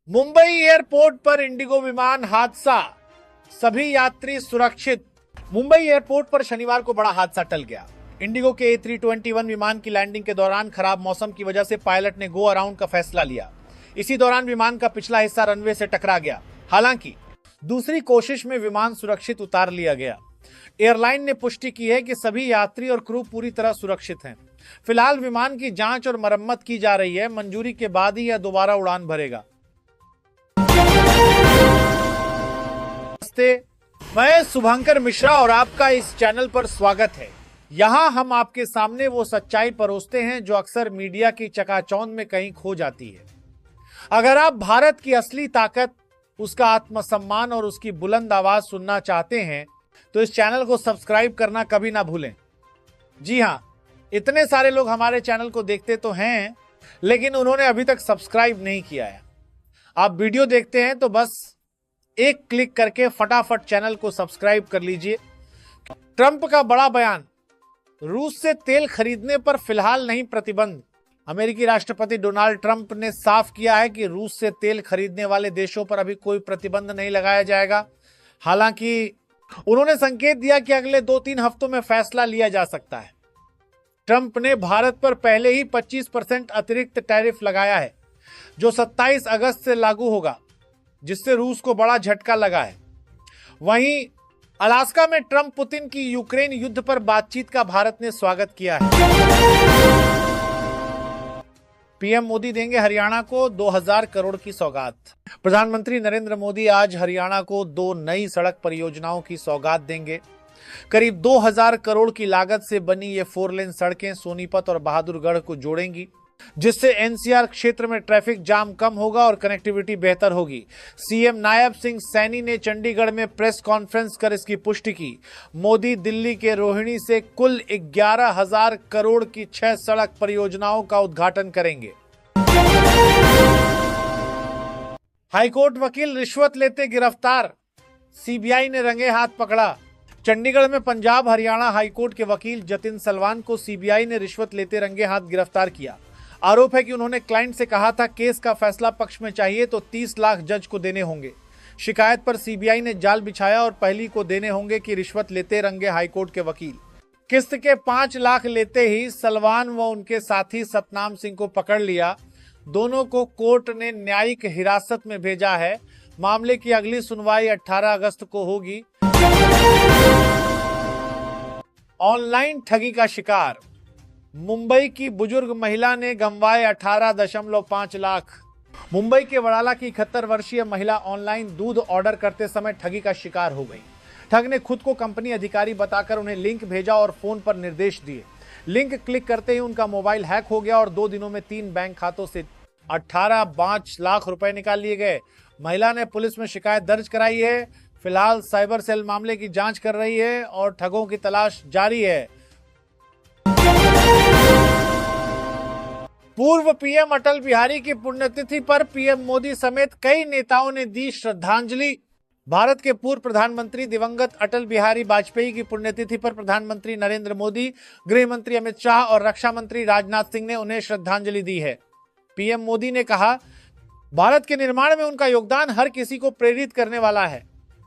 Mumbai airport पर Indigo विमान हादसा, सभी यात्री सुरक्षित। मुंबई एयरपोर्ट पर शनिवार को बड़ा हादसा टल गया। इंडिगो के A321 विमान की लैंडिंग के दौरान खराब मौसम की वजह से पायलट ने गो अराउंड का फैसला लिया। इसी दौरान विमान का पिछला हिस्सा रनवे से टकरा गया। हालांकि दूसरी कोशिश में विमान सुरक्षित उतार लिया गया। एयरलाइन ने पुष्टि की है कि सभी यात्री और क्रू पूरी तरह सुरक्षित हैं। फिलहाल विमान की जांच और मरम्मत की जा रही है। मंजूरी के बाद ही यह दोबारा उड़ान भरेगा। नमस्ते, मैं शुभंकर मिश्रा और आपका इस चैनल पर स्वागत है। यहाँ हम आपके सामने वो सच्चाई परोसते हैं जो अक्सर मीडिया की चकाचौंध में कहीं खो जाती है। अगर आप भारत की असली ताकत, उसका आत्मसम्मान और उसकी बुलंद आवाज सुनना चाहते हैं तो इस चैनल को सब्सक्राइब करना कभी ना भूलें। जी हाँ, इतने सारे लोग हमारे चैनल को देखते तो हैं, लेकिन उन्होंने अभी तक सब्सक्राइब नहीं किया है। आप वीडियो देखते हैं तो बस एक क्लिक करके फटाफट चैनल को सब्सक्राइब कर लीजिए। ट्रंप का बड़ा बयान, रूस से तेल खरीदने पर फिलहाल नहीं प्रतिबंध। अमेरिकी राष्ट्रपति डोनाल्ड ट्रंप ने साफ किया है कि रूस से तेल खरीदने वाले देशों पर अभी कोई प्रतिबंध नहीं लगाया जाएगा। हालांकि उन्होंने संकेत दिया कि अगले 2-3 हफ्तों में फैसला लिया जा सकता है। ट्रंप ने भारत पर पहले ही 25% अतिरिक्त टैरिफ लगाया है, जो 27 अगस्त से लागू होगा, जिससे रूस को बड़ा झटका लगा है। वहीं अलास्का में ट्रंप पुतिन की यूक्रेन युद्ध पर बातचीत का भारत ने स्वागत किया है। पीएम मोदी देंगे हरियाणा को 2000 करोड़ की सौगात। प्रधानमंत्री नरेंद्र मोदी आज हरियाणा को 2 नई सड़क परियोजनाओं की सौगात देंगे। करीब 2000 करोड़ की लागत से बनी ये 4 लेन सड़कें सोनीपत और बहादुरगढ़ को जोड़ेंगी, जिससे एनसीआर क्षेत्र में ट्रैफिक जाम कम होगा और कनेक्टिविटी बेहतर होगी। सीएम नायब सिंह सैनी ने चंडीगढ़ में प्रेस कॉन्फ्रेंस कर इसकी पुष्टि की। मोदी दिल्ली के रोहिणी से कुल 11,000 करोड़ की 6 सड़क परियोजनाओं का उद्घाटन करेंगे। हाईकोर्ट वकील रिश्वत लेते गिरफ्तार, सीबीआई ने रंगे हाथ पकड़ा। चंडीगढ़ में पंजाब हरियाणा हाईकोर्ट के वकील जतिन सलवान को सीबीआई ने रिश्वत लेते रंगे हाथ गिरफ्तार किया। आरोप है कि उन्होंने क्लाइंट से कहा था केस का फैसला पक्ष में चाहिए तो 30 लाख जज को देने होंगे। शिकायत पर सीबीआई ने जाल बिछाया और पहली को देने होंगे कि रिश्वत लेते रंगे हाईकोर्ट के वकील। किस्त के 5 लाख लेते ही सलवान व उनके साथी सतनाम सिंह को पकड़ लिया। दोनों को कोर्ट ने न्यायिक हिरासत में भेजा है। मामले की अगली सुनवाई 18 अगस्त को होगी। ऑनलाइन ठगी का शिकार, मुंबई की बुजुर्ग महिला ने गंवाए 18.5 लाख। मुंबई के वडाला की 71 वर्षीय महिला ऑनलाइन दूध ऑर्डर करते समय ठगी का शिकार हो गई। ठग ने खुद को कंपनी अधिकारी बताकर उन्हें लिंक भेजा और फोन पर निर्देश दिए। लिंक क्लिक करते ही उनका मोबाइल हैक हो गया और 2 दिनों में 3 बैंक खातों से 18.5 लाख रुपए निकाल लिए गए। महिला ने पुलिस में शिकायत दर्ज कराई है। फिलहाल साइबर सेल मामले की जांच कर रही है और ठगों की तलाश जारी है। पूर्व पीएम अटल बिहारी की पुण्यतिथि पर पीएम मोदी समेत कई नेताओं ने दी श्रद्धांजलि। भारत के पूर्व प्रधानमंत्री दिवंगत अटल बिहारी वाजपेयी की पुण्यतिथि पर प्रधानमंत्री नरेंद्र मोदी, गृह मंत्री अमित शाह और रक्षा मंत्री राजनाथ सिंह ने उन्हें श्रद्धांजलि दी है। पीएम मोदी ने कहा, भारत के निर्माण में उनका योगदान हर किसी को प्रेरित करने वाला है।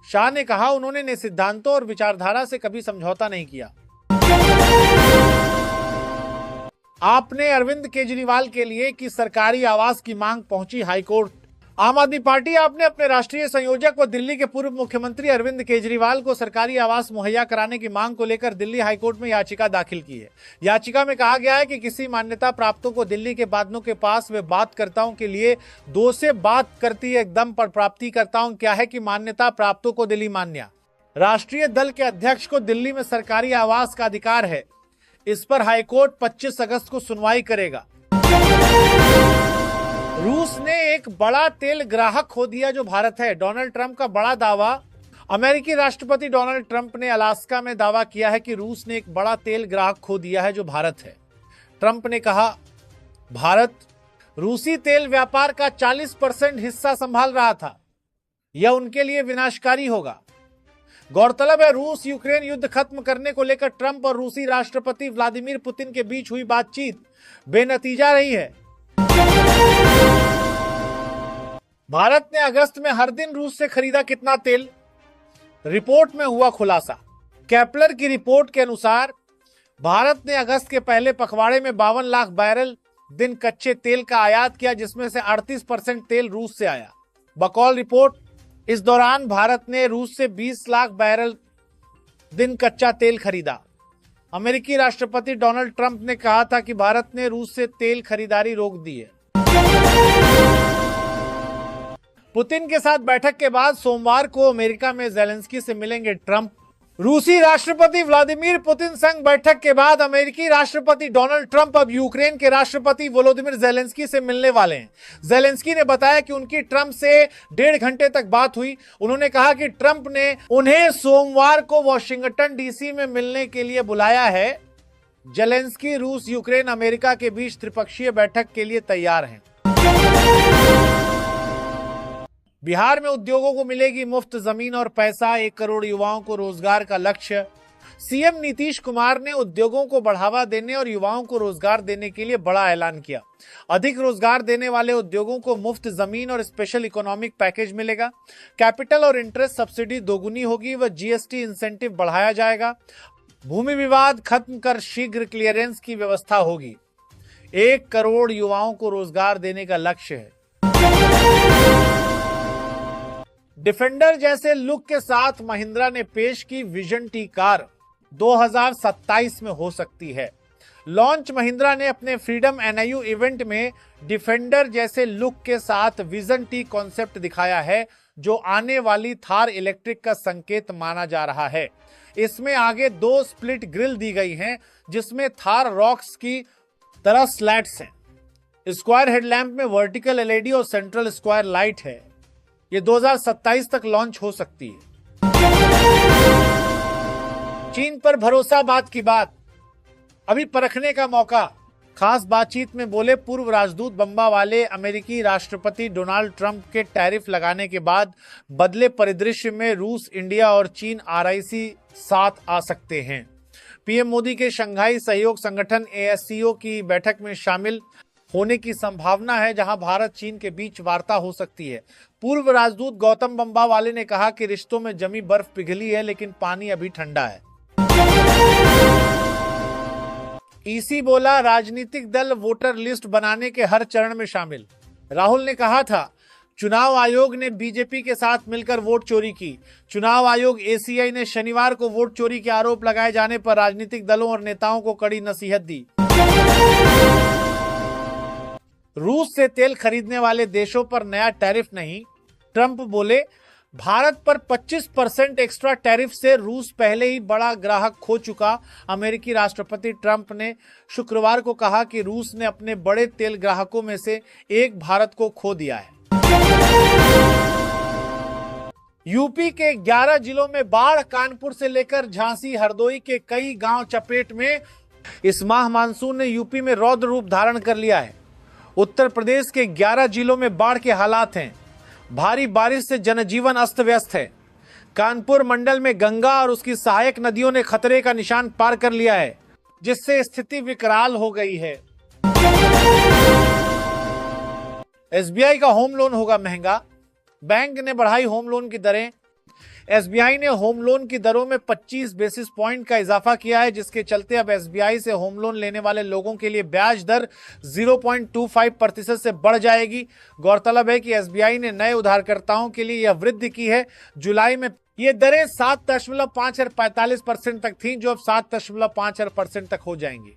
शाह ने कहा, उन्होंने सिद्धांतों और विचारधारा से कभी समझौता नहीं किया। आपने अरविंद केजरीवाल के लिए की सरकारी आवास की मांग पहुंची हाईकोर्ट। आम आदमी पार्टी आपने अपने राष्ट्रीय संयोजक व दिल्ली के पूर्व मुख्यमंत्री अरविंद केजरीवाल को सरकारी आवास मुहैया कराने की मांग को लेकर दिल्ली हाईकोर्ट में याचिका दाखिल की है। याचिका में कहा गया है कि किसी मान्यता प्राप्तों को दिल्ली के बादलों के पास वे बातकर्ताओं के लिए 2 से बात करती है एकदम पर प्राप्तिकर्ताओं क्या है कि मान्यता प्राप्तों को दिल्ली मान्या। राष्ट्रीय दल के अध्यक्ष को दिल्ली में सरकारी आवास का अधिकार है। इस पर हाईकोर्ट 25 अगस्त को सुनवाई करेगा। रूस ने एक बड़ा तेल ग्राहक खो दिया जो भारत है, डोनाल्ड ट्रंप का बड़ा दावा। अमेरिकी राष्ट्रपति डोनाल्ड ट्रंप ने अलास्का में दावा किया है कि रूस ने एक बड़ा तेल ग्राहक खो दिया है जो भारत है। ट्रंप ने कहा, भारत रूसी तेल व्यापार का 40% हिस्सा संभाल रहा था, यह उनके लिए विनाशकारी होगा। गौरतलब है, रूस यूक्रेन युद्ध खत्म करने को लेकर ट्रंप और रूसी राष्ट्रपति व्लादिमीर पुतिन के बीच हुई बातचीत बेनतीजा रही है। भारत ने अगस्त में हर दिन रूस से खरीदा कितना तेल? रिपोर्ट में हुआ खुलासा। केपलर की रिपोर्ट के अनुसार भारत ने अगस्त के पहले पखवाड़े में 52 लाख बैरल दिन कच्चे तेल का आयात किया, जिसमें से 38% तेल रूस से आया। बकौल रिपोर्ट, इस दौरान भारत ने रूस से 20 लाख बैरल दिन कच्चा तेल खरीदा। अमेरिकी राष्ट्रपति डोनाल्ड ट्रंप ने कहा था कि भारत ने रूस से तेल खरीदारी रोक दी है। पुतिन के साथ बैठक के बाद सोमवार को अमेरिका में ज़ेलेंस्की से मिलेंगे ट्रंप। रूसी राष्ट्रपति व्लादिमीर पुतिन संग बैठक के बाद अमेरिकी राष्ट्रपति डोनाल्ड ट्रंप अब यूक्रेन के राष्ट्रपति वोलोदिमीर ज़ेलेंस्की से मिलने वाले हैं। ज़ेलेंस्की ने बताया कि उनकी ट्रंप से 1.5 घंटे तक बात हुई। उन्होंने कहा कि ट्रंप ने उन्हें सोमवार को वॉशिंगटन डीसी में मिलने के लिए बुलाया है। ज़ेलेंस्की रूस, यूक्रेन, अमेरिका के बीच त्रिपक्षीय बैठक के लिए तैयार हैं। बिहार में उद्योगों को मिलेगी मुफ्त जमीन और पैसा, 1 करोड़ युवाओं को रोजगार का लक्ष्य। सीएम नीतीश कुमार ने उद्योगों को बढ़ावा देने और युवाओं को रोजगार देने के लिए बड़ा ऐलान किया। अधिक रोजगार देने वाले उद्योगों को मुफ्त जमीन और स्पेशल इकोनॉमिक पैकेज मिलेगा। कैपिटल और इंटरेस्ट सब्सिडी दोगुनी होगी व जीएसटी इंसेंटिव बढ़ाया जाएगा। भूमि विवाद खत्म कर शीघ्र क्लियरेंस की व्यवस्था होगी। 1 करोड़ युवाओं को रोजगार देने का लक्ष्य है। डिफेंडर जैसे लुक के साथ महिंद्रा ने पेश की विजन टी कार 2027 में हो सकती है। लॉन्च महिंद्रा ने अपने फ्रीडम NIU इवेंट में डिफेंडर जैसे लुक के साथ विजन टी कॉन्सेप्ट दिखाया है, जो आने वाली थार इलेक्ट्रिक का संकेत माना जा रहा है। इसमें आगे 2 स्प्लिट ग्रिल दी गई हैं, जिसमें थार रॉक्स की तरह स्लैट्स हैं। स्क्वायर हेडलैम्प में वर्टिकल LED और सेंट्रल स्क्वायर लाइट है। ये 2027 तक लॉन्च हो सकती है। चीन पर भरोसा, बात की बात अभी परखने का मौका। खास बातचीत में बोले पूर्व राजदूत बम्बा वाले अमेरिकी राष्ट्रपति डोनाल्ड ट्रंप के टैरिफ लगाने के बाद बदले परिदृश्य में रूस, इंडिया और चीन RIC साथ आ सकते हैं। पीएम मोदी के शंघाई सहयोग संगठन ASCO की बैठक में शामिल होने की संभावना है, जहां भारत चीन के बीच वार्ता हो सकती है। पूर्व राजदूत गौतम बम्बा वाले ने कहा कि रिश्तों में जमी बर्फ पिघली है, लेकिन पानी अभी ठंडा है। EC बोला राजनीतिक दल वोटर लिस्ट बनाने के हर चरण में शामिल। राहुल ने कहा था चुनाव आयोग ने बीजेपी के साथ मिलकर वोट चोरी की। चुनाव आयोग ACI ने शनिवार को वोट चोरी के आरोप लगाए जाने पर राजनीतिक दलों और नेताओं को कड़ी नसीहत दी। रूस से तेल खरीदने वाले देशों पर नया टैरिफ नहीं। ट्रंप बोले भारत पर 25% एक्स्ट्रा टैरिफ से रूस पहले ही बड़ा ग्राहक खो चुका। अमेरिकी राष्ट्रपति ट्रंप ने शुक्रवार को कहा कि रूस ने अपने बड़े तेल ग्राहकों में से एक भारत को खो दिया है। यूपी के 11 जिलों में बाढ़, कानपुर से लेकर झांसी, हरदोई के कई गांव चपेट में। इस माह मानसून ने यूपी में रौद्र रूप धारण कर लिया है। उत्तर प्रदेश के 11 जिलों में बाढ़ के हालात हैं। भारी बारिश से जनजीवन अस्त व्यस्त है। कानपुर मंडल में गंगा और उसकी सहायक नदियों ने खतरे का निशान पार कर लिया है, जिससे स्थिति विकराल हो गई है। SBI का होम लोन होगा महंगा। बैंक ने बढ़ाई होम लोन की दरें। SBI ने होम लोन की दरों में 25 बेसिस पॉइंट का इजाफा किया है, जिसके चलते अब SBI से होम लोन लेने वाले लोगों के लिए ब्याज दर 0.25% से बढ़ जाएगी। गौरतलब है कि SBI ने नए उधारकर्ताओं के लिए यह वृद्धि की है। जुलाई में ये दरें 7.5 और 45% तक थीं, जो अब 7.5% तक हो जाएंगी।